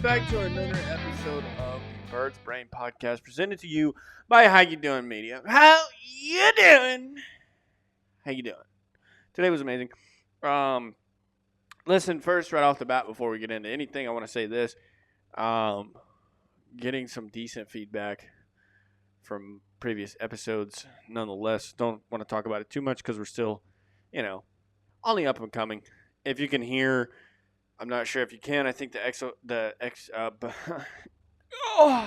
welcome back to another episode of the Bird's Brain Podcast, presented to you by How You Doing Media. How you doing? How you doing? Today was amazing. Listen, first, right off the bat, before we get into anything, I want to say this. Getting some decent feedback from previous episodes, nonetheless. Don't want to talk about it too much because we're still, on the up and coming. If you can hear, I'm not sure if you can. I think oh,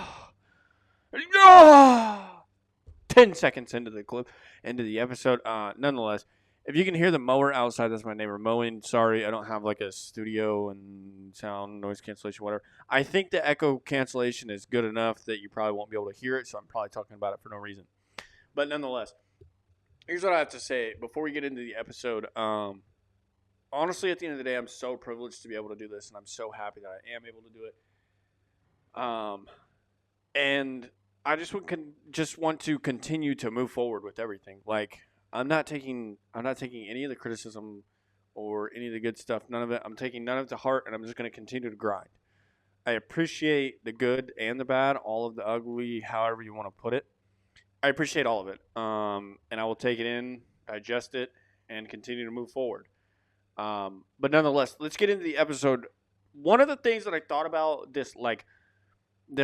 10 seconds into the episode. Nonetheless, if you can hear the mower outside, that's my neighbor mowing. Sorry, I don't have like a studio and sound noise cancellation, whatever. I think the echo cancellation is good enough that you probably won't be able to hear it, so I'm probably talking about it for no reason. But nonetheless, here's what I have to say before we get into the episode. Honestly, at the end of the day, I'm so privileged to be able to do this, and I'm so happy that I am able to do it. And I just want to continue to move forward with everything. Like, I'm not taking any of the criticism or any of the good stuff. None of it. I'm taking none of it to heart, and I'm just going to continue to grind. I appreciate the good and the bad, all of the ugly, however you want to put it. I appreciate all of it, and I will take it in, digest it, and continue to move forward. But nonetheless, let's get into the episode. One of the things that I thought about this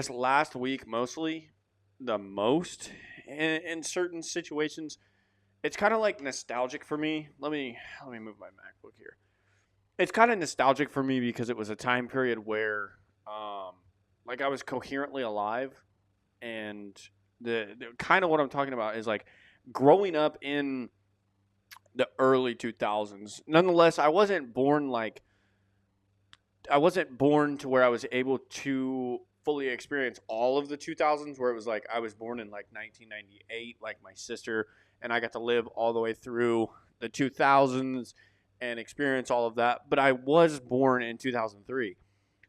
last week, mostly the most in certain situations, it's kind of like nostalgic for me. Let me move my MacBook here. It's kind of nostalgic for me because it was a time period where, like, I was coherently alive, and the kind of what I'm talking about is like growing up in the early 2000s. Nonetheless, I wasn't born to where I was able to fully experience all of the 2000s, where it was like I was born in like 1998 like my sister, and I got to live all the way through the 2000s and experience all of that. But I was born in 2003.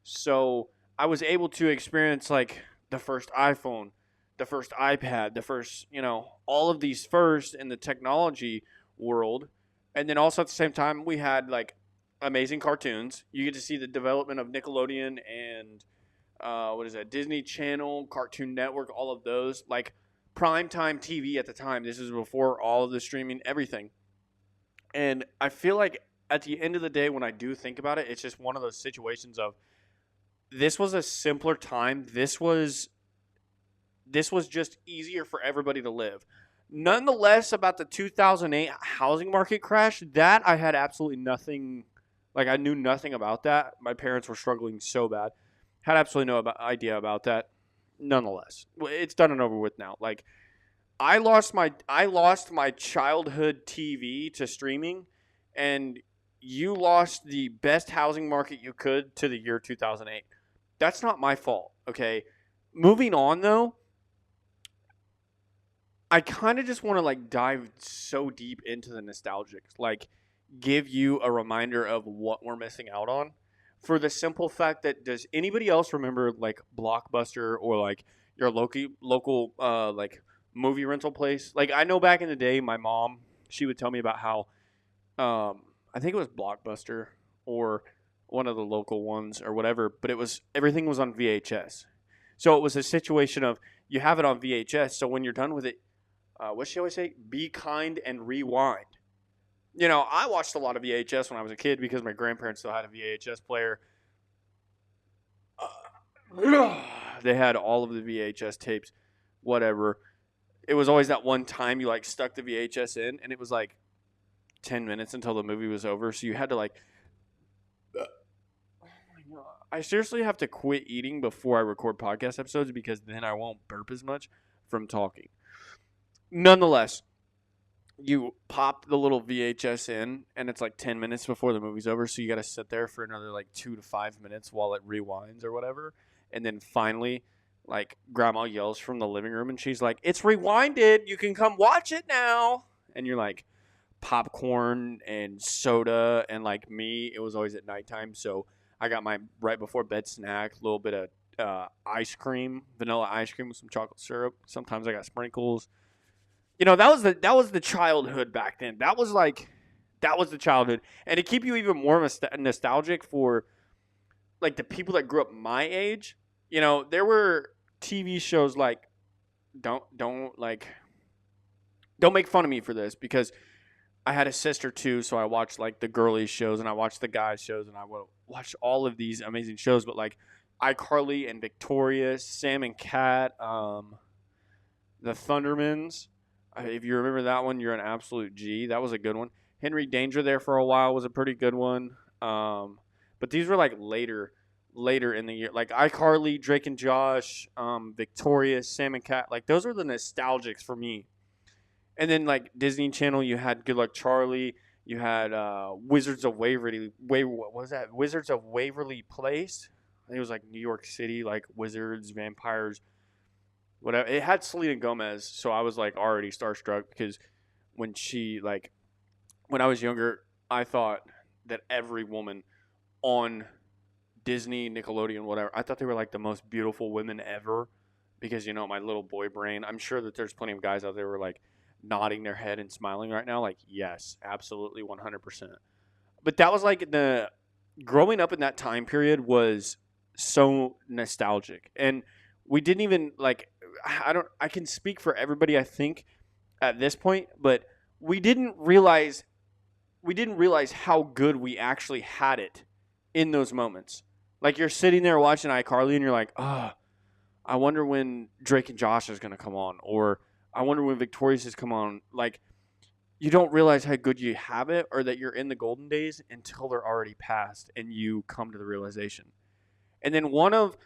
So I was able to experience like the first iPhone, the first iPad, the first, all of these first in the technology world. And then also at the same time, we had like amazing cartoons. You get to see the development of Nickelodeon and Disney Channel, Cartoon Network, all of those, like primetime TV at the time. This is before all of the streaming, everything. And I feel like at the end of the day, when I do think about it, it's just one of those situations of this was a simpler time. This was just easier for everybody to live. Nonetheless, about the 2008 housing market crash, that I had absolutely nothing, like I knew nothing about that. My parents were struggling so bad. Had absolutely no idea about that. Nonetheless, it's done and over with now. Like, I lost my childhood TV to streaming, and you lost the best housing market you could to the year 2008. That's not my fault, okay? Moving on, though, I kind of just want to like dive so deep into the nostalgic, like give you a reminder of what we're missing out on, for the simple fact that, does anybody else remember like Blockbuster or like your local like movie rental place? Like, I know back in the day, my mom, she would tell me about how I think it was Blockbuster or one of the local ones or whatever, but everything was on VHS. So it was a situation of you have it on VHS, so when you're done with it, what she always say? Be kind and rewind. I watched a lot of VHS when I was a kid because my grandparents still had a VHS player. They had all of the VHS tapes, whatever. It was always that one time you like stuck the VHS in, and it was like 10 minutes until the movie was over. So you had to like, oh my God. I seriously have to quit eating before I record podcast episodes because then I won't burp as much from talking. Nonetheless, you pop the little VHS in, and it's like 10 minutes before the movie's over, so you got to sit there for another like 2 to 5 minutes while it rewinds or whatever. And then finally, like, Grandma yells from the living room, and she's like, "It's rewinded. You can come watch it now." And you're like, popcorn and soda, and like me, it was always at nighttime, so I got my right before bed snack, a little bit of ice cream, vanilla ice cream with some chocolate syrup. Sometimes I got sprinkles. That was the childhood back then. That was the childhood. And to keep you even more nostalgic for like the people that grew up my age, you know, there were TV shows like don't like don't make fun of me for this because I had a sister too, so I watched like the girly shows and I watched the guys shows and I watched all of these amazing shows. But like iCarly and Victorious, Sam and Cat, the Thundermans. If you remember that one, you're an absolute G. That was a good one. Henry Danger there for a while was a pretty good one. But these were like later in the year, like iCarly, Drake and Josh, Victorious, Sam and Cat. Like those were the nostalgics for me. And then like Disney Channel, you had Good Luck Charlie. You had Wizards of Waverly. What was that? Wizards of Waverly Place. I think it was like New York City, like wizards, vampires, whatever. It had Selena Gomez, so I was like already starstruck because when when I was younger, I thought that every woman on Disney, Nickelodeon, whatever, I thought they were like the most beautiful women ever because, you know, my little boy brain. I'm sure that there's plenty of guys out there who are like nodding their head and smiling right now. Like, yes, absolutely 100%. But that was like growing up in that time period was so nostalgic. And we didn't even like, I can speak for everybody, I think, at this point, but we didn't realize how good we actually had it in those moments. Like you're sitting there watching iCarly and you're like, oh, I wonder when Drake and Josh is going to come on, or I wonder when Victorious has come on. Like you don't realize how good you have it or that you're in the golden days until they're already past and you come to the realization. And then one of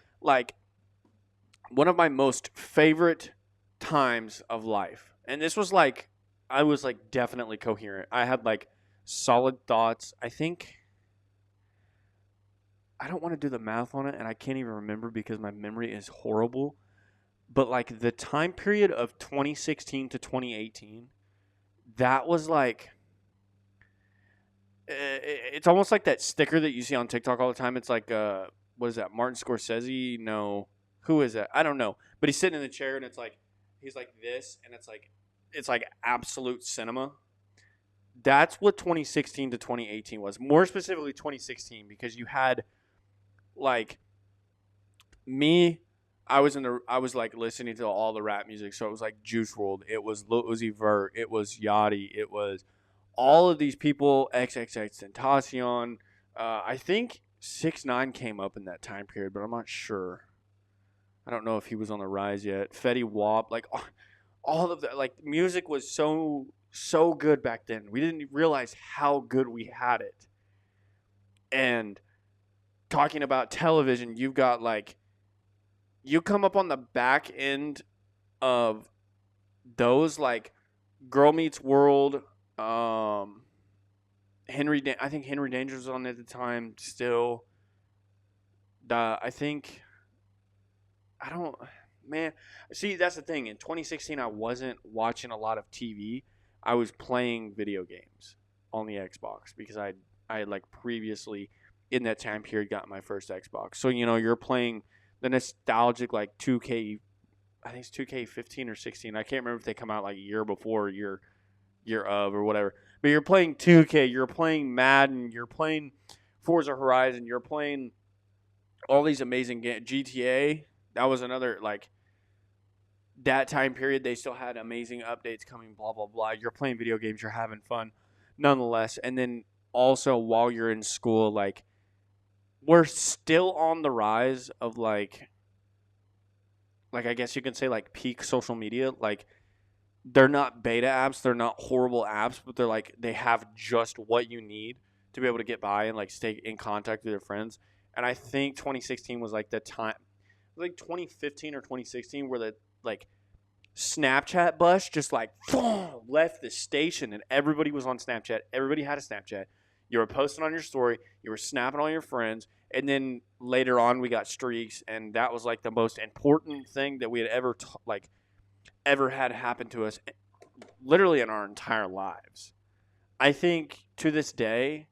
my most favorite times of life, and this was like, I was like definitely coherent. I had like solid thoughts. I think I don't want to do the math on it, and I can't even remember because my memory is horrible. But like the time period of 2016 to 2018, that was like, it's almost like that sticker that you see on TikTok all the time. It's like, what is that? Martin Scorsese? No, who is that? I don't know. But he's sitting in the chair, and it's like he's like this, and it's like absolute cinema. That's what 2016 to 2018 was. More specifically 2016, because you had like me, I was like listening to all the rap music. So it was like Juice WRLD, it was Lil Uzi Vert, it was Yachty, it was all of these people, XXXTentacion. I think 6ix9ine came up in that time period, but I'm not sure. I don't know if he was on the rise yet. Fetty Wap, like all of that, like music was so good back then. We didn't realize how good we had it. And talking about television, you've got like, you come up on the back end of those, like Girl Meets World, I think Henry Danger was on at the time still. See, that's the thing. In 2016, I wasn't watching a lot of TV. I was playing video games on the Xbox because I had like previously in that time period got my first Xbox. So, you know, you're playing the nostalgic like 2K, I think it's 2K15 or 16. I can't remember if they come out like a year before, year of or whatever. But you're playing 2K, you're playing Madden, you're playing Forza Horizon, you're playing all these amazing games. GTA, that was another, like, that time period, they still had amazing updates coming, blah, blah, blah. You're playing video games, you're having fun nonetheless. And then also while you're in school, like, we're still on the rise of, like I guess you can say, like, peak social media. Like, they're not beta apps, they're not horrible apps, but they're, like, they have just what you need to be able to get by and, like, stay in contact with your friends. And I think 2016 was, like, the time, like, 2015 or 2016 where the, like, Snapchat bus just, like, left the station and everybody was on Snapchat. Everybody had a Snapchat. You were posting on your story. You were snapping all your friends. And then later on, we got streaks. And that was, like, the most important thing that we had ever, ever had happen to us literally in our entire lives. I think to this day,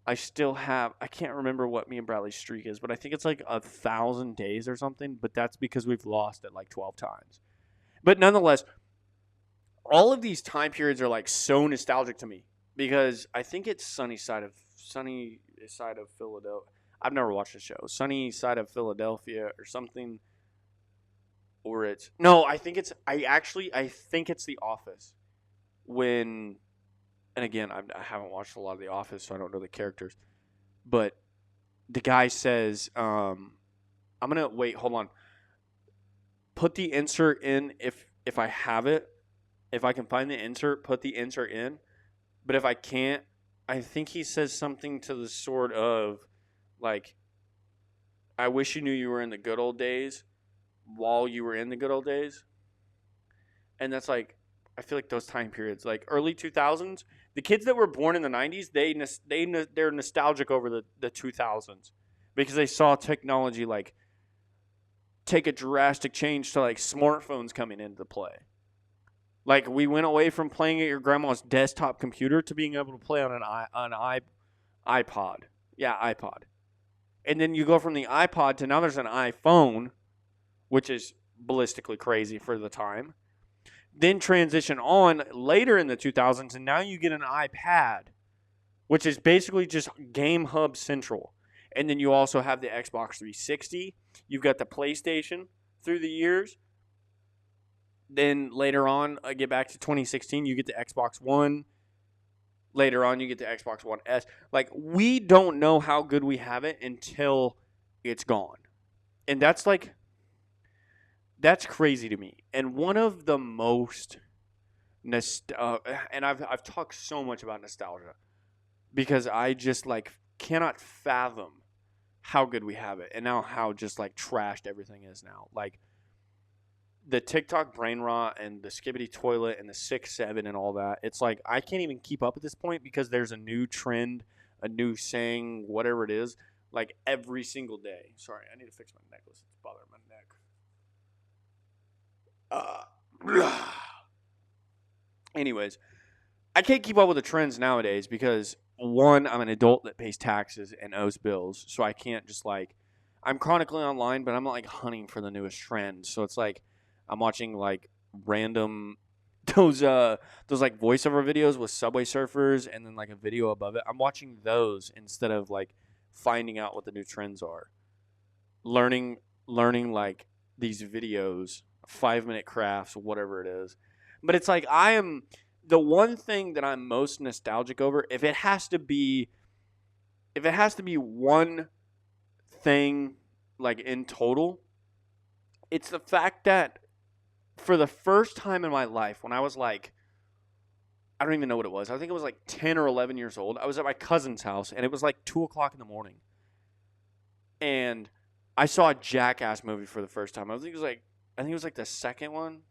I still have, I can't remember what me and Bradley's streak is, but I think it's like 1,000 days or something. But that's because we've lost it like 12 times. But nonetheless, all of these time periods are like so nostalgic to me because I think it's sunny side of Philadelphia. I've never watched the show. Sunny Side of Philadelphia or something. Or it's no, I think it's The Office. When, and again, I haven't watched a lot of The Office, so I don't know the characters. But the guy says, I'm gonna wait. Hold on. Put the insert in if I have it. If I can find the insert, put the insert in. But if I can't, I think he says something to the sort of like, I wish you knew you were in the good old days while you were in the good old days. And that's like, I feel like those time periods, like early 2000s, the kids that were born in the 90s, they're nostalgic over the 2000s because they saw technology like take a drastic change to like smartphones coming into play. Like we went away from playing at your grandma's desktop computer to being able to play on an iPod. Yeah, iPod. And then you go from the iPod to now there's an iPhone, which is ballistically crazy for the time. Then transition on later in the 2000s, and now you get an iPad, which is basically just Game Hub Central. And then you also have the Xbox 360. You've got the PlayStation through the years. Then later on, I get back to 2016, you get the Xbox One. Later on, you get the Xbox One S. Like, we don't know how good we have it until it's gone. And that's like, that's crazy to me. And one of the most, and I've talked so much about nostalgia because I just like cannot fathom how good we have it. And now how just like trashed everything is now. Like, the TikTok brain rot and the skibbity toilet and the 6'7" and all that. It's like I can't even keep up at this point because there's a new trend, a new saying, whatever it is, like every single day. Sorry, I need to fix my necklace. It's bothering my neck. Anyways, I can't keep up with the trends nowadays because one, I'm an adult that pays taxes and owes bills, so I can't just like I'm chronically online, but I'm not like hunting for the newest trends. So it's like I'm watching like random those like voiceover videos with Subway Surfers and then like a video above it. I'm watching those instead of like finding out what the new trends are. Learning like these videos, 5-minute crafts, whatever it is. But it's like I am the one thing that I'm most nostalgic over, if it has to be one thing like in total, it's the fact that for the first time in my life, when I was like, I don't even know what it was. I think it was like 10 or 11 years old. I was at my cousin's house, and it was like 2 o'clock in the morning. And I saw a Jackass movie for the first time. I think it was like the second one.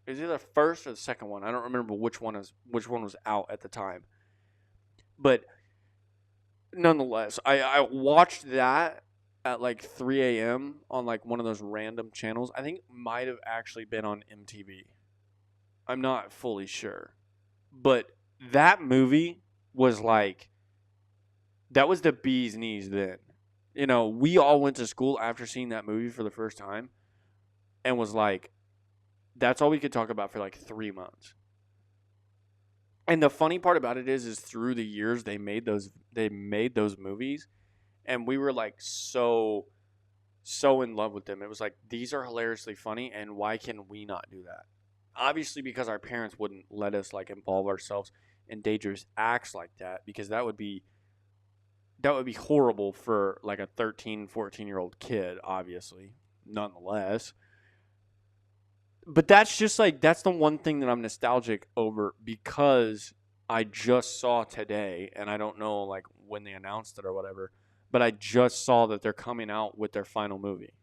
It was either the first or the second one. I don't remember which one was out at the time. But nonetheless, I watched that at like 3 a.m. on like one of those random channels. I think it might have actually been on MTV. I'm not fully sure. But that movie was like, that was the bee's knees then. You know, we all went to school after seeing that movie for the first time and was like, that's all we could talk about for like 3 months. And the funny part about it is through the years they made those movies. And we were like so in love with them. It was like, these are hilariously funny, and why can we not do that? Obviously, because our parents wouldn't let us like involve ourselves in dangerous acts like that, because that would be horrible for like a 13, 14-year-old kid, obviously, nonetheless. But that's just like, that's the one thing that I'm nostalgic over because I just saw today, and I don't know like when they announced it or whatever, but I just saw that they're coming out with their final movie.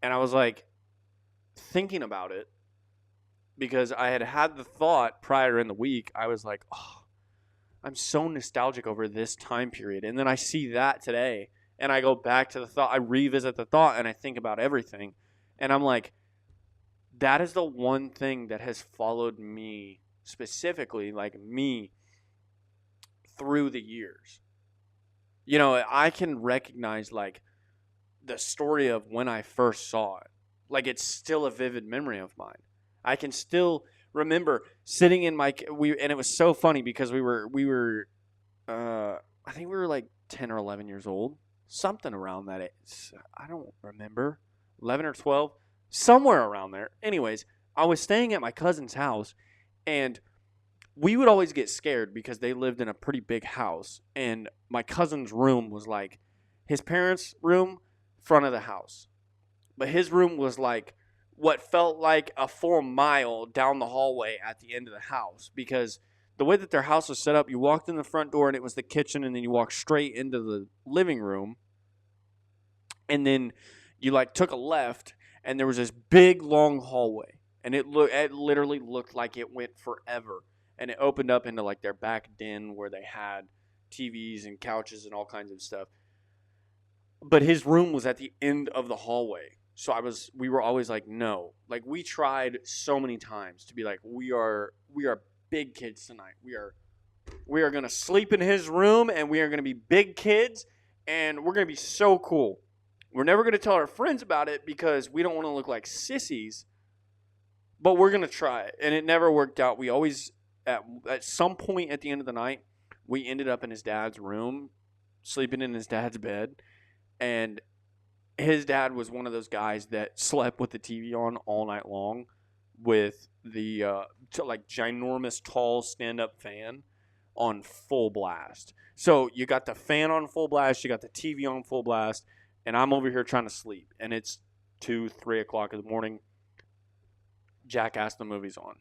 And I was like thinking about it because I had the thought prior in the week. I was like, oh, I'm so nostalgic over this time period. And then I see that today and I go back to the thought. I revisit the thought and I think about everything. And I'm like, that is the one thing that has followed me specifically, like me, through the years. You know, I can recognize like the story of when I first saw it. Like, it's still a vivid memory of mine. I can still remember sitting in and it was so funny because we were I think we were like 10 or 11 years old, something around that age. I don't remember, 11 or 12, somewhere around there. Anyways, I was staying at my cousin's house, and we would always get scared because they lived in a pretty big house, and my cousin's room was like his parents' room, front of the house. But his room was like what felt like a full mile down the hallway at the end of the house, because the way that their house was set up, you walked in the front door and it was the kitchen, and then you walked straight into the living room, and then you like took a left, and there was this big long hallway, and it literally looked like it went forever. And it opened up into like their back den where they had TVs and couches and all kinds of stuff. But his room was at the end of the hallway. So we were always like, no. Like, we tried so many times to be like, we are big kids tonight. We are going to sleep in his room, and we are going to be big kids, and we're going to be so cool. We're never going to tell our friends about it because we don't want to look like sissies, but we're going to try it. And it never worked out. We always, at some point at the end of the night, we ended up in his dad's room, sleeping in his dad's bed, and his dad was one of those guys that slept with the TV on all night long with the like ginormous tall stand-up fan on full blast. So you got the fan on full blast, you got the TV on full blast, and I'm over here trying to sleep, and it's 2, 3 o'clock in the morning. Jackass the movie's on.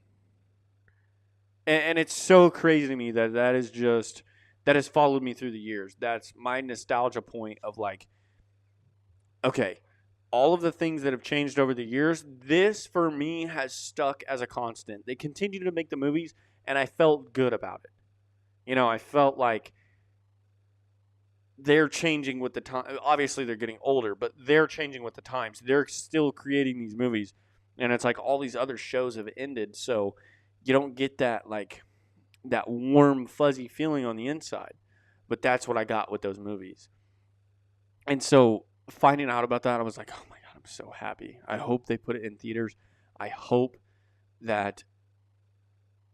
And it's so crazy to me that that has followed me through the years. That's my nostalgia point of like, okay, all of the things that have changed over the years, this for me has stuck as a constant. They continue to make the movies, and I felt good about it. You know, I felt like they're changing with the time. Obviously, they're getting older, but they're changing with the times. They're still creating these movies, and it's like all these other shows have ended, so you don't get that like that warm, fuzzy feeling on the inside. But that's what I got with those movies. And so finding out about that, I was like, oh my God, I'm so happy. I hope they put it in theaters. I hope that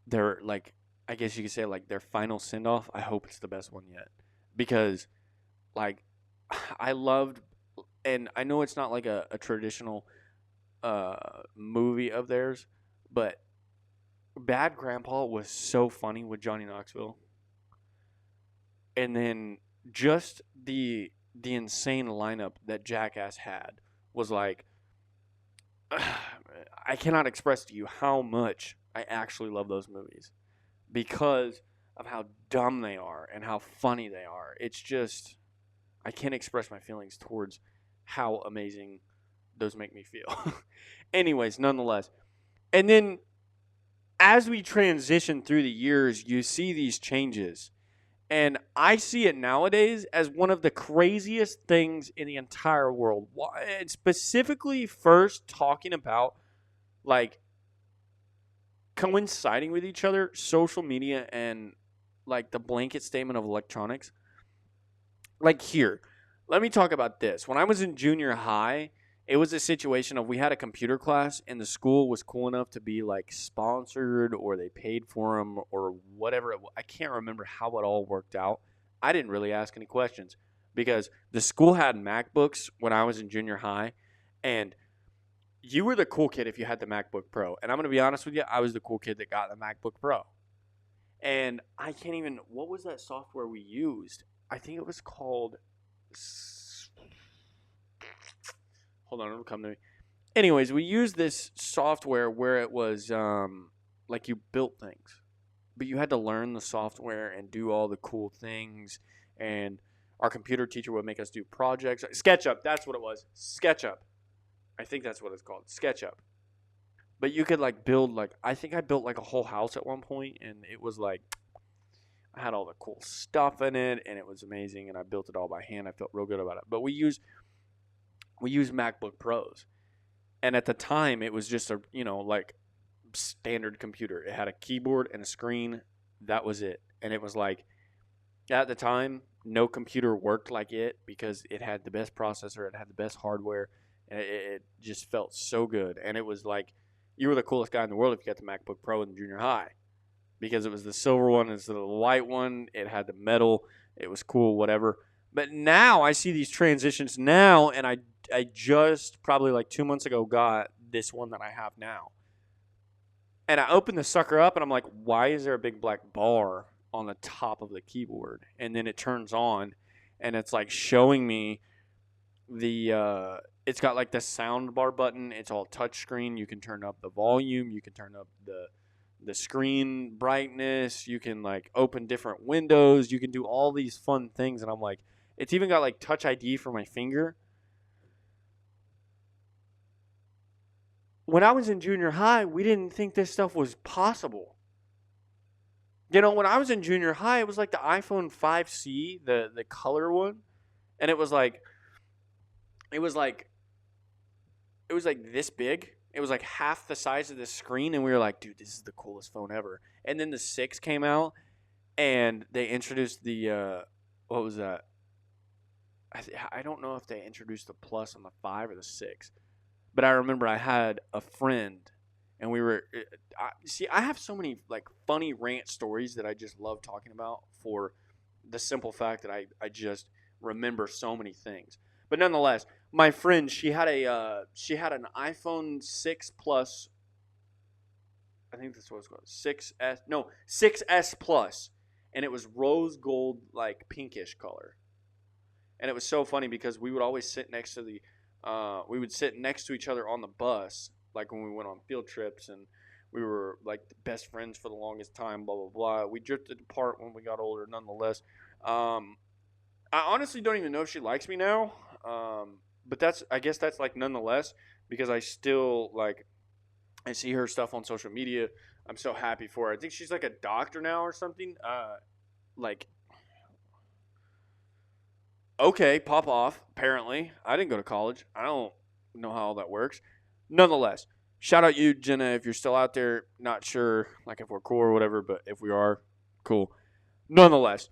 they're like, I guess you could say like their final send-off. I hope it's the best one yet. Because like I loved, and I know it's not like a traditional movie of theirs, but Bad Grandpa was so funny with Johnny Knoxville. And then just the insane lineup that Jackass had was like, I cannot express to you how much I actually love those movies because of how dumb they are and how funny they are. It's just, I can't express my feelings towards how amazing those make me feel. Anyways, nonetheless. And then as we transition through the years, you see these changes. And I see it nowadays as one of the craziest things in the entire world. And specifically first talking about like coinciding with each other, social media and like the blanket statement of electronics. Like here, let me talk about this. When I was in junior high, it was a situation of we had a computer class and the school was cool enough to be like sponsored or they paid for them or whatever. I can't remember how it all worked out. I didn't really ask any questions because the school had MacBooks when I was in junior high, and you were the cool kid if you had the MacBook Pro. And I'm going to be honest with you, I was the cool kid that got the MacBook Pro. And I can't even, what was that software we used? I think it was called, hold on, it'll come to me. Anyways, we used this software where it was like you built things. But you had to learn the software and do all the cool things. And our computer teacher would make us do projects. SketchUp, that's what it was. SketchUp. I think that's what it's called. SketchUp. But you could like build like, I think I built like a whole house at one point. And it was like, I had all the cool stuff in it. And it was amazing. And I built it all by hand. I felt real good about it. But we used MacBook Pros. And at the time, it was just a, like standard computer. It had a keyboard and a screen. That was it. And it was like, at the time, no computer worked like it because it had the best processor. It had the best hardware. And it just felt so good. And it was like, you were the coolest guy in the world if you got the MacBook Pro in junior high. Because it was the silver one instead of the white one. It had the metal. It was cool, whatever. But now I see these transitions now, and I just probably like 2 months ago got this one that I have now. And I open the sucker up, and I'm like, why is there a big black bar on the top of the keyboard? And then it turns on, and it's like showing me it's got like the sound bar button. It's all touch screen. You can turn up the volume. You can turn up the screen brightness. You can like open different windows. You can do all these fun things. And I'm like, it's even got like Touch ID for my finger. When I was in junior high, we didn't think this stuff was possible. You know, when I was in junior high, it was like the iPhone 5C, the color one, and it was like this big. It was like half the size of the screen, and we were like, dude, this is the coolest phone ever. And then the 6 came out, and they introduced the what was that? I don't know if they introduced the Plus on the 5 or the 6. But I remember I had a friend, and we were I have so many like funny rant stories that I just love talking about for the simple fact that I just remember so many things. But nonetheless, my friend, she had an iPhone 6 Plus. I think this was called 6S Plus, and it was rose gold, like pinkish color. And it was so funny because we would always sit next to each other on the bus, like when we went on field trips, and we were like best friends for the longest time, blah, blah, blah. We drifted apart when we got older, nonetheless. I honestly don't even know if she likes me now, but I guess that's like nonetheless, because I still, like, I see her stuff on social media. I'm so happy for her. I think she's like a doctor now or something. Like, okay, pop off, apparently. I didn't go to college. I don't know how all that works. Nonetheless, shout out you, Jenna, if you're still out there. Not sure, like, if we're cool or whatever, but if we are, cool. Nonetheless,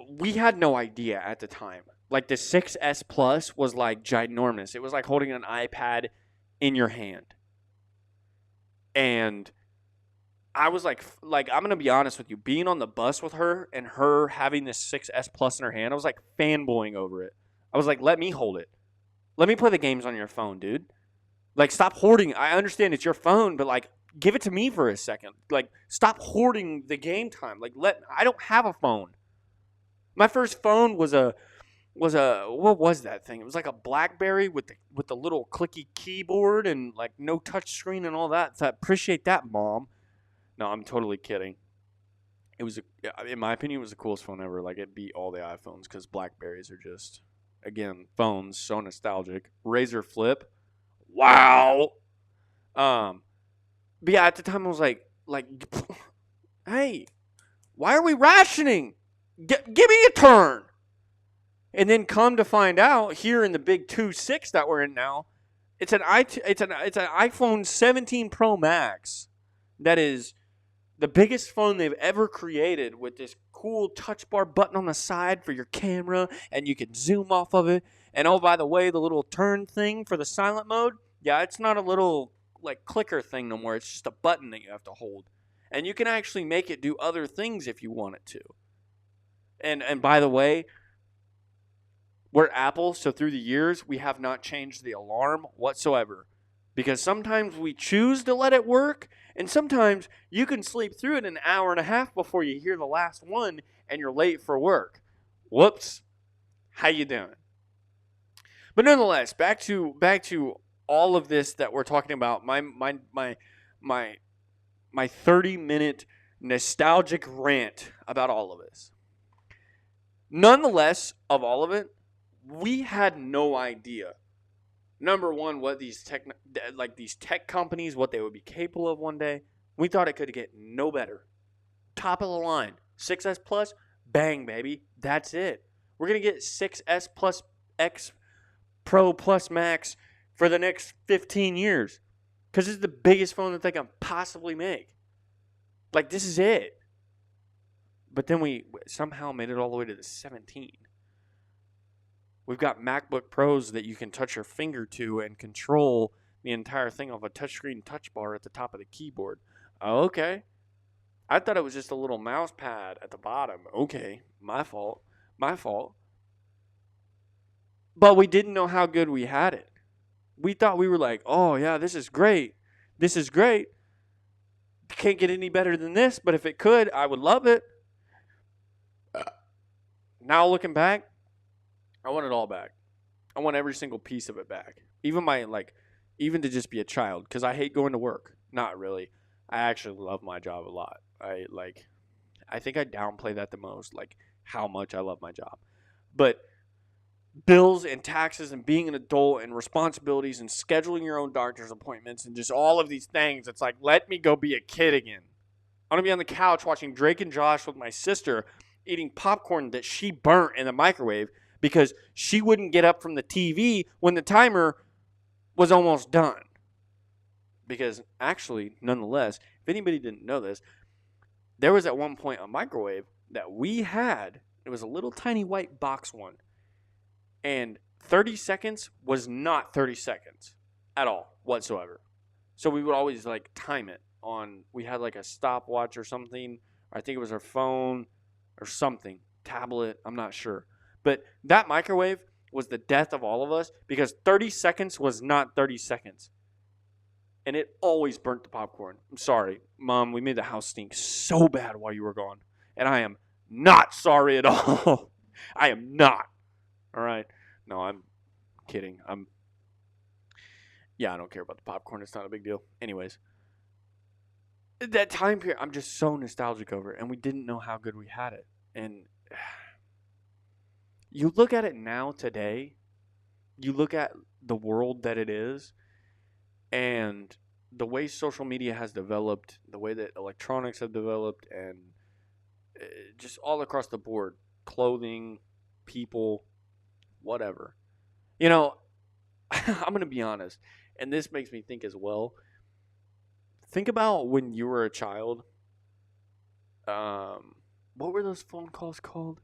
we had no idea at the time. Like, the 6S Plus was, like, ginormous. It was like holding an iPad in your hand. And I was like, I'm going to be honest with you. Being on the bus with her and her having this 6S Plus in her hand, I was like fanboying over it. I was like, let me hold it. Let me play the games on your phone, dude. Like, stop hoarding. I understand it's your phone, but, like, give it to me for a second. Like, stop hoarding the game time. Like, I don't have a phone. My first phone was a what was that thing? It was like a BlackBerry with the little clicky keyboard and, like, no touch screen and all that. So I appreciate that, Mom. No, I'm totally kidding. It was, in my opinion, it was the coolest phone ever. Like, it beat all the iPhones because BlackBerries are just, again, phones, so nostalgic. Razor Flip, wow. But yeah, at the time I was like, hey, why are we rationing? Give me a turn. And then come to find out, here in the big 2.6 that we're in now, it's an iPhone 17 Pro Max that is the biggest phone they've ever created, with this cool touch bar button on the side for your camera, and you can zoom off of it. And oh, by the way, the little turn thing for the silent mode, yeah, it's not a little like clicker thing no more. It's just a button that you have to hold. And you can actually make it do other things if you want it to. And by the way, we're Apple, so through the years, we have not changed the alarm whatsoever. Because sometimes we choose to let it work, and sometimes you can sleep through it an hour and a half before you hear the last one, and you're late for work. Whoops. How you doing? But nonetheless, back to all of this that we're talking about. My 30-minute nostalgic rant about all of this. Nonetheless, of all of it, we had no idea. Number one, what these tech companies, what they would be capable of one day. We thought it could get no better. Top of the line. 6S Plus, bang, baby. That's it. We're going to get 6S Plus X Pro Plus Max for the next 15 years. Because it's the biggest phone that they can possibly make. Like, this is it. But then we somehow made it all the way to the 17. We've got MacBook Pros that you can touch your finger to and control the entire thing off a touchscreen touch bar at the top of the keyboard. Okay. I thought it was just a little mouse pad at the bottom. Okay, my fault. My fault. But we didn't know how good we had it. We thought we were like, oh, yeah, this is great. This is great. Can't get any better than this, but if it could, I would love it. Now looking back, I want it all back. I want every single piece of it back. Even to just be a child, because I hate going to work. Not really. I actually love my job a lot. I think I downplay that the most, like how much I love my job. But bills and taxes and being an adult and responsibilities and scheduling your own doctor's appointments and just all of these things, it's like, let me go be a kid again. I want to be on the couch watching Drake and Josh with my sister eating popcorn that she burnt in the microwave because she wouldn't get up from the TV when the timer was almost done. Because actually, nonetheless, if anybody didn't know this, there was at one point a microwave that we had. It was a little tiny white box one. And 30 seconds was not 30 seconds at all whatsoever. So we would always like time it on, we had like a stopwatch or something. I think it was our phone or something, tablet, I'm not sure. But that microwave was the death of all of us because 30 seconds was not 30 seconds. And it always burnt the popcorn. I'm sorry, Mom, we made the house stink so bad while you were gone. And I am not sorry at all. I am not. All right. No, I'm kidding. I don't care about the popcorn. It's not a big deal. Anyways, that time period, I'm just so nostalgic over it. And we didn't know how good we had it. And you look at it now today, you look at the world that it is, and the way social media has developed, the way that electronics have developed, and just all across the board, clothing, people, whatever. You know, I'm going to be honest, and this makes me think as well. Think about when you were a child. What were those phone calls called?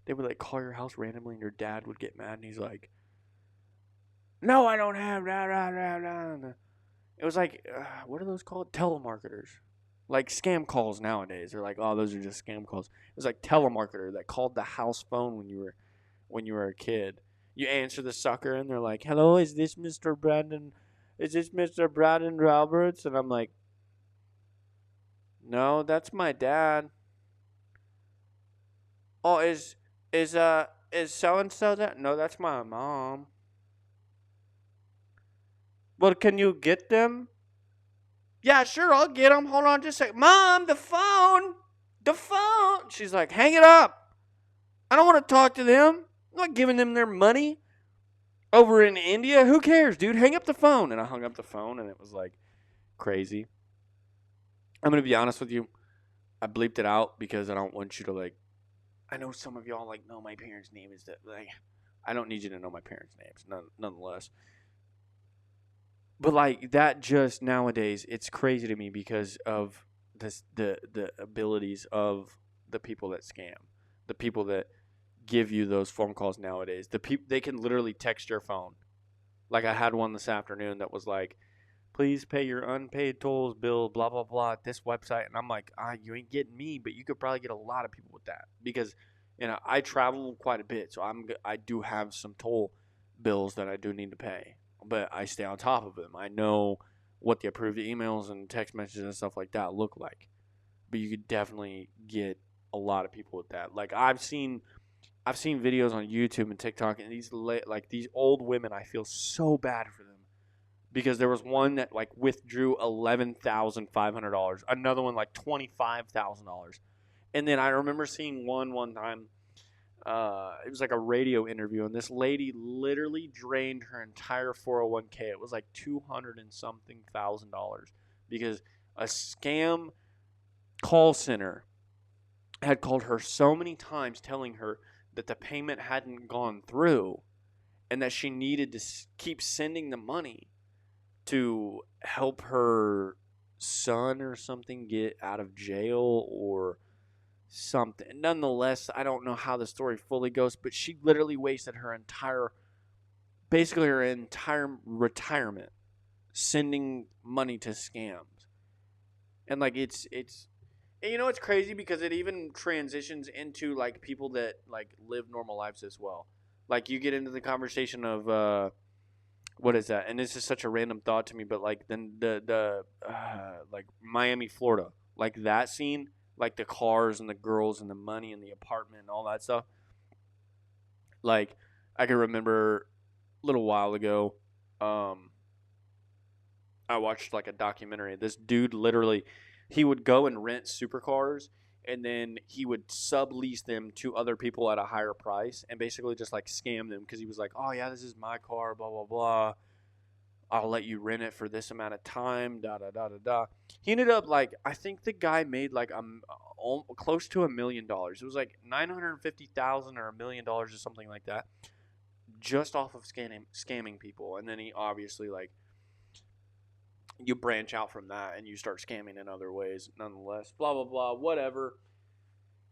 They would like call your house randomly and your dad would get mad and he's like, no, I don't have that. It was like, what are those called? Telemarketers. Like scam calls nowadays. They're like, oh, those are just scam calls. It was like telemarketer that called the house phone when you were a kid. You answer the sucker and they're like, hello, is this Mr. Brandon? Is this Mr. Brandon Roberts? And I'm like, no, that's my dad. Oh, is so and so that? No, that's my mom. Well, can you get them? Yeah, sure, I'll get them. Hold on just a second. Mom, the phone. The phone. She's like, hang it up. I don't want to talk to them. I'm not giving them their money. Over in India, who cares, dude? Hang up the phone. And I hung up the phone, and it was like crazy. I'm going to be honest with you. I bleeped it out because I don't want you to like, I know some of y'all like know my parents' name is that like, I don't need you to know my parents' names, nonetheless. But like that, just nowadays, it's crazy to me because of the abilities of the people that scam, the people that give you those phone calls nowadays. They can literally text your phone. Like I had one this afternoon that was like, please pay your unpaid tolls bill, blah blah blah at this website, and I'm like, you ain't getting me, but you could probably get a lot of people with that because I travel quite a bit, so I do have some toll bills that I do need to pay. But I stay on top of them. I know what the approved emails and text messages and stuff like that look like. But you could definitely get a lot of people with that. Like I've seen videos on YouTube and TikTok, and these old women, I feel so bad for them because there was one that like withdrew $11,500, another one like $25,000, and then I remember seeing one time. It was like a radio interview, and this lady literally drained her entire 401k. It was like 200 and something $1,000 because a scam call center had called her so many times telling her that the payment hadn't gone through and that she needed to keep sending the money to help her son or something get out of jail or something. Nonetheless, I don't know how the story fully goes, but she literally wasted her entire retirement sending money to scams. And like it's And you know it's crazy because it even transitions into like people that like live normal lives as well. Like you get into the conversation of what is that? And this is such a random thought to me, but like then the like Miami, Florida, like that scene, like the cars and the girls and the money and the apartment and all that stuff. Like I can remember a little while ago, um, I watched like a documentary. This dude literally, he would go and rent supercars, and then he would sublease them to other people at a higher price, and basically just like scam them because he was like, "Oh yeah, this is my car, blah blah blah. I'll let you rent it for this amount of time." Da da da da da. He ended up like I think the guy made like close to $1 million. It was like 950,000 or $1 million or something like that, just off of scamming people. And then he obviously like you branch out from that and you start scamming in other ways nonetheless, blah blah blah, whatever.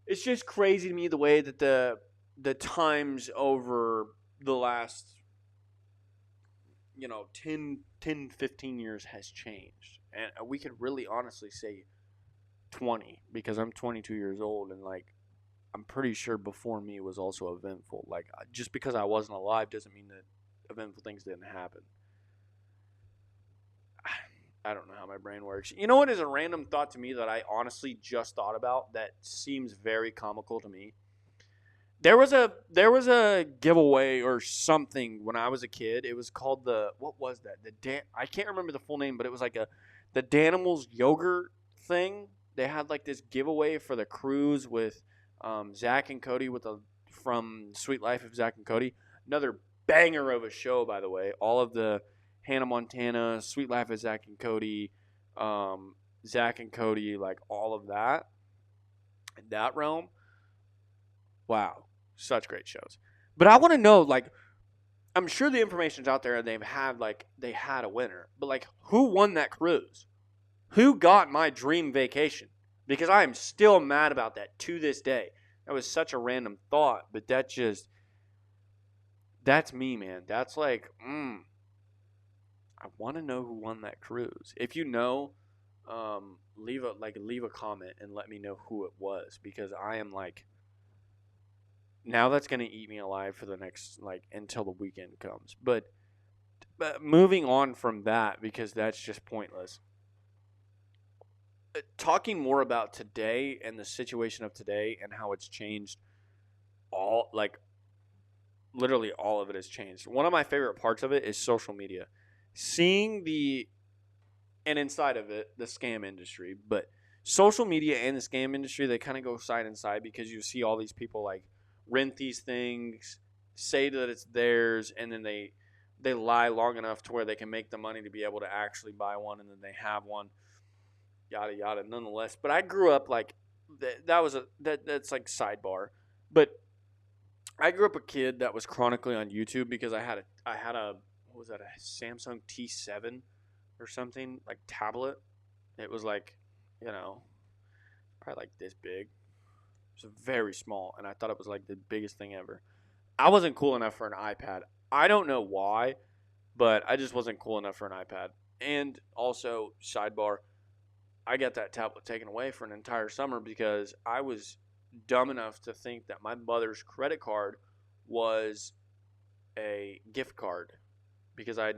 It's just crazy to me the way that the times over the last 10, 15 years has changed. And we could really honestly say 20 because I'm 22 years old, and like I'm pretty sure before me was also eventful. Like just because I wasn't alive doesn't mean that eventful things didn't happen. I don't know how my brain works. You know what is a random thought to me that I honestly just thought about that seems very comical to me? There was a giveaway or something when I was a kid. It was called what was that? I can't remember the full name, but it was like the Danimals yogurt thing. They had like this giveaway for the cruise with Zach and Cody from Sweet Life of Zach and Cody. Another banger of a show, by the way. All of the Hannah Montana, Sweet Life of Zach and Cody, Zach and Cody, like all of that in that realm. Wow, such great shows. But I want to know, like, I'm sure the information's out there and they had a winner, but like, who won that cruise? Who got my dream vacation? Because I am still mad about that to this day. That was such a random thought, but that's me, man. That's like, I want to know who won that cruise. If you know, leave a comment and let me know who it was, because I am like, now that's gonna eat me alive for the next like until the weekend comes. But moving on from that, because that's just pointless. Talking more about today and the situation of today and how it's changed, all like literally all of it has changed. One of my favorite parts of it is social media. Seeing and inside of it, the scam industry, but social media and the scam industry, they kind of go side and side because you see all these people like rent these things, say that it's theirs, and then they lie long enough to where they can make the money to be able to actually buy one, and then they have one, yada yada. Nonetheless, but I grew up like that's like sidebar, but I grew up a kid that was chronically on YouTube because I had a what was that, a Samsung T7 or something, like tablet. It was like, probably like this big. It was very small, and I thought it was like the biggest thing ever. I wasn't cool enough for an iPad. I don't know why, but I just wasn't cool enough for an iPad. And also, sidebar, I got that tablet taken away for an entire summer because I was dumb enough to think that my mother's credit card was a gift card, because I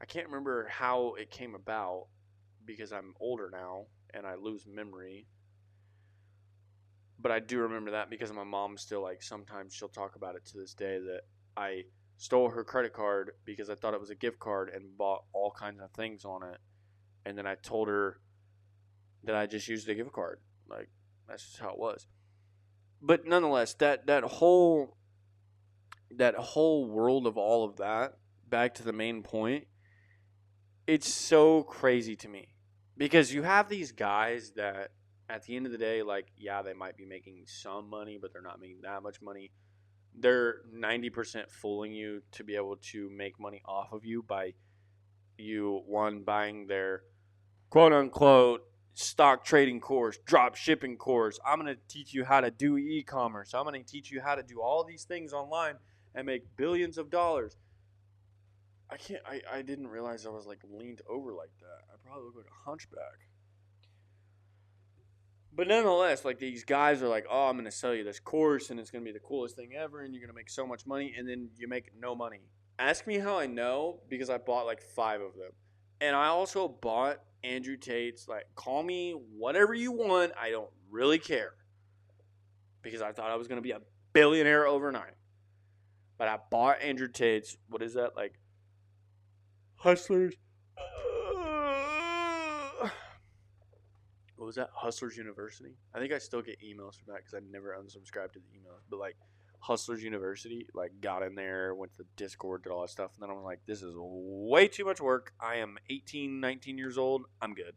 can't remember how it came about because I'm older now and I lose memory. But I do remember that because my mom still, like, sometimes she'll talk about it to this day, that I stole her credit card because I thought it was a gift card and bought all kinds of things on it. And then I told her that I just used a gift card. Like, that's just how it was. But nonetheless, that whole world of all of that, back to the main point, it's so crazy to me. Because you have these guys that at the end of the day, like, yeah, they might be making some money, but they're not making that much money. They're 90% fooling you to be able to make money off of you by you, one, buying their quote-unquote stock trading course, drop shipping course. I'm going to teach you how to do e-commerce. I'm going to teach you how to do all these things online and make billions of dollars. I didn't realize I was like leaned over like that. I probably look like a hunchback. But nonetheless, like, these guys are like, oh, I'm going to sell you this course, and it's going to be the coolest thing ever, and you're going to make so much money, and then you make no money. Ask me how I know, because I bought like 5 of them. And I also bought Andrew Tate's, like, call me whatever you want, I don't really care. Because I thought I was going to be a billionaire overnight. But I bought Andrew Tate's, what is that, like, Hustlers. What was that? Hustlers University? I think I still get emails from that because I never unsubscribed to the emails. But, like, Hustlers University, like, got in there, went to the Discord, did all that stuff. And then I'm like, this is way too much work. I am 18, 19 years old. I'm good.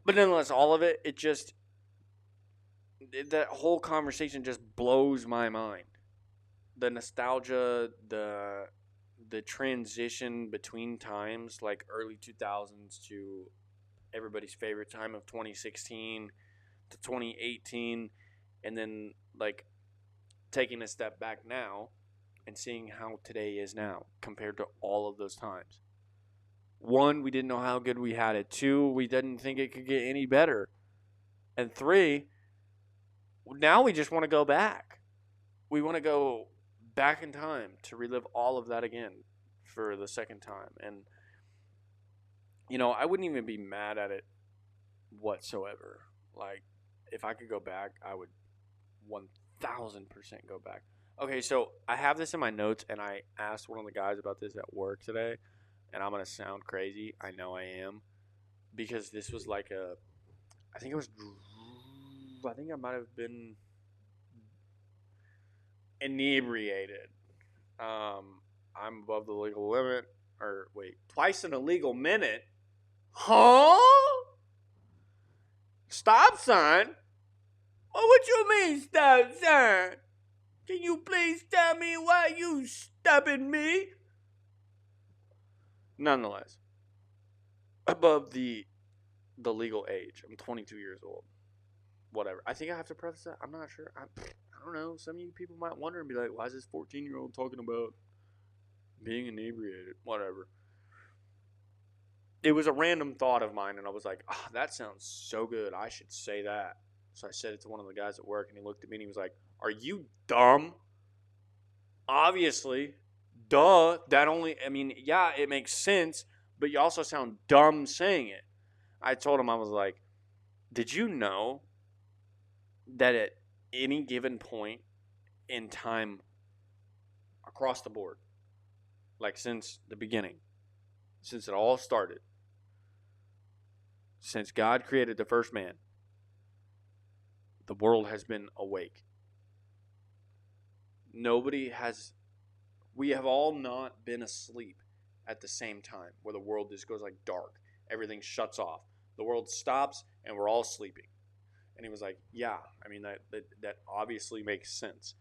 But nonetheless, all of it, that whole conversation just blows my mind. The nostalgia, the transition between times, like early 2000s to everybody's favorite time of 2016 to 2018, and then, like, taking a step back now and seeing how today is now compared to all of those times. 1, we didn't know how good we had it. 2, we didn't think it could get any better. And 3, now we just want to go back. We want to go back in time to relive all of that again for the second time. And, I wouldn't even be mad at it whatsoever. Like, if I could go back, I would 1,000% go back. Okay, so I have this in my notes, and I asked one of the guys about this at work today, and I'm going to sound crazy. I know I am. Because this was like I think I might have been inebriated. I'm above the legal limit. Or, wait, twice in a legal minute? Huh? Stop sign? What you mean, stop sign? Can you please tell me why you stopping me? Nonetheless, above the legal age. I'm 22 years old. Whatever. I think I have to preface that. I'm not sure. I don't know. Some of you people might wonder and be like, why is this 14-year-old talking about being inebriated? Whatever. It was a random thought of mine, and I was like, that sounds so good. I should say that. So I said it to one of the guys at work, and he looked at me, and he was like, are you dumb? Obviously. Duh. Yeah, it makes sense, but you also sound dumb saying it. I told him, I was like, did you know that at any given point in time across the board, like since the beginning, since it all started, since God created the first man, the world has been awake. We have all not been asleep at the same time, where the world just goes like dark. Everything shuts off. The world stops, and we're all sleeping. And he was like, yeah, that obviously makes sense.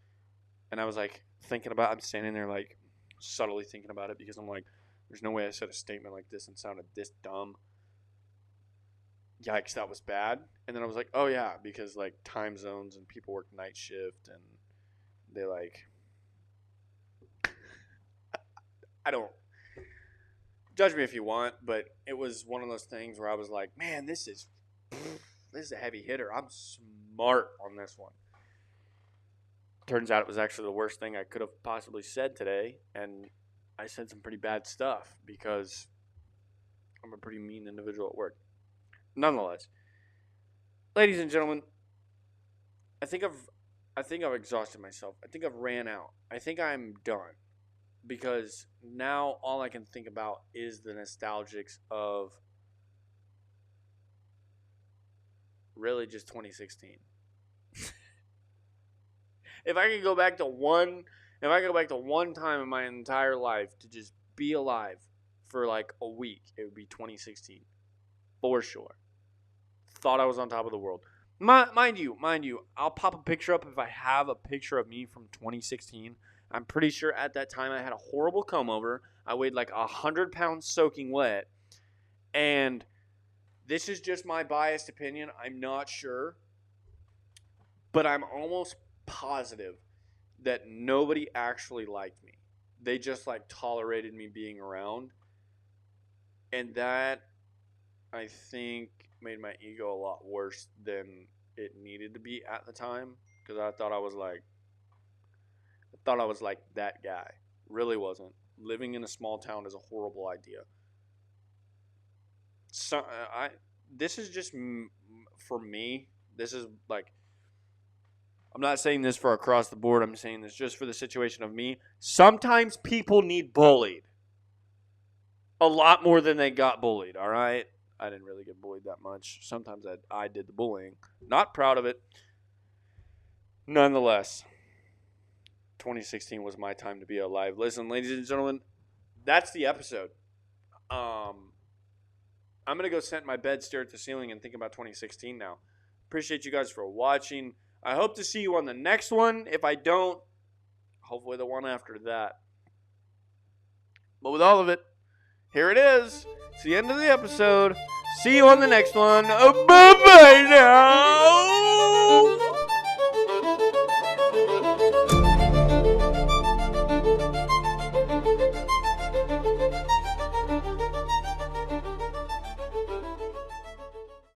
And I was like, I'm standing there like subtly thinking about it, because I'm like, there's no way I said a statement like this and sounded this dumb. Yikes, that was bad. And then I was like, oh yeah, because like time zones and people work night shift and they like, I don't, judge me if you want, but it was one of those things where I was like, man, this is a heavy hitter. I'm smart on this one. Turns out it was actually the worst thing I could have possibly said today, and I said some pretty bad stuff because I'm a pretty mean individual at work. Nonetheless, ladies and gentlemen, I think I've exhausted myself. I think I've ran out. I think I'm done, because now all I can think about is the nostalgics of really just 2016. If I could go back to one time in my entire life to just be alive for like a week, it would be 2016, for sure. Thought I was on top of the world. Mind you, I'll pop a picture up if I have a picture of me from 2016. I'm pretty sure at that time I had a horrible comb over. I weighed like 100 pounds soaking wet. And this is just my biased opinion. I'm not sure. But I'm almost positive that nobody actually liked me. They just like tolerated me being around. And that, I think, made my ego a lot worse than it needed to be at the time, because I thought I was like that guy. Really wasn't. Living in a small town is a horrible idea. So this is just for me. This is like, I'm not saying this for across the board. I'm saying this just for the situation of me. Sometimes people need bullied a lot more than they got bullied. All right, I didn't really get bullied that much. Sometimes I did the bullying. Not proud of it. Nonetheless, 2016 was my time to be alive. Listen, ladies and gentlemen, that's the episode. I'm going to go sit in my bed, stare at the ceiling, and think about 2016 now. Appreciate you guys for watching. I hope to see you on the next one. If I don't, hopefully the one after that. But with all of it, here it is. It's the end of the episode. See you on the next one. Bye-bye now.